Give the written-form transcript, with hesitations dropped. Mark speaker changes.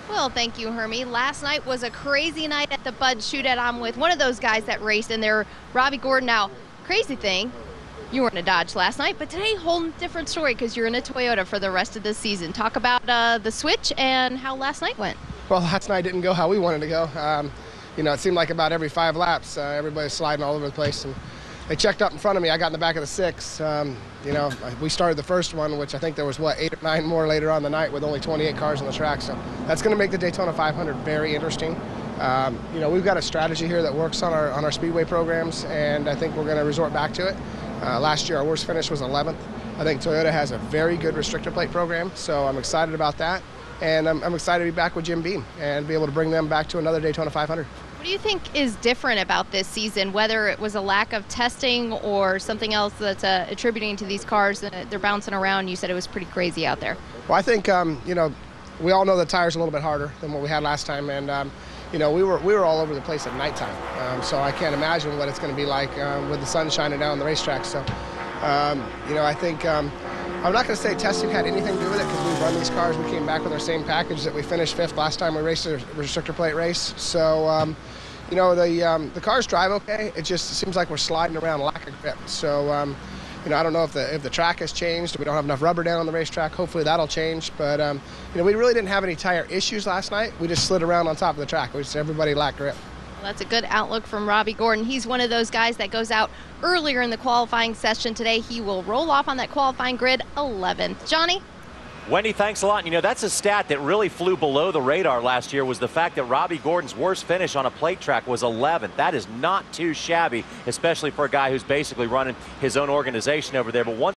Speaker 1: Well, thank you, Hermie. Last night was a crazy night at the Bud Shootout. I'm with one of those guys that raced in there, Robby Gordon. Now, crazy thing, you were in a Dodge last night, but today, whole different story because you're in a Toyota for the rest of the season. Talk about the switch and how last night went.
Speaker 2: Well, last night didn't go how we wanted to go. It seemed like about every 5 laps, everybody was sliding all over the place. And they checked up in front of me. I got in the back of the 6. We started the first one, which I think there was, 8 or 9 more later on the night with only 28 cars on the track. So that's going to make the Daytona 500 very interesting. We've got a strategy here that works on our speedway programs, and I think we're going to resort back to it. Last year, our worst finish was 11th. I think Toyota has a very good restrictor plate program, so I'm excited about that. And I'm excited to be back with Jim Beam and be able to bring them back to another Daytona 500.
Speaker 1: What do you think is different about this season, whether it was a lack of testing or something else that's attributing to these cars that they're bouncing around? You said it was pretty crazy out there.
Speaker 2: Well, I think, we all know the tires are a little bit harder than what we had last time. And, we were all over the place at nighttime. So I can't imagine what it's going to be like with the sun shining down on the racetrack. So, I think I'm not going to say testing had anything to do with it because we run these cars. We came back with our same package that we finished 5th last time we raced a restrictor plate race. So, the cars drive okay. It just seems like we're sliding around, lack of grip. So, I don't know if the track has changed. We don't have enough rubber down on the racetrack. Hopefully that'll change. But, we really didn't have any tire issues last night. We just slid around on top of the track. Everybody lacked grip.
Speaker 1: Well, that's a good outlook from Robby Gordon. He's one of those guys that goes out earlier in the qualifying session today. He will roll off on that qualifying grid 11th. Johnny?
Speaker 3: Wendy, thanks a lot. That's a stat that really flew below the radar last year, was the fact that Robby Gordon's worst finish on a plate track was 11th. That is not too shabby, especially for a guy who's basically running his own organization over there. But one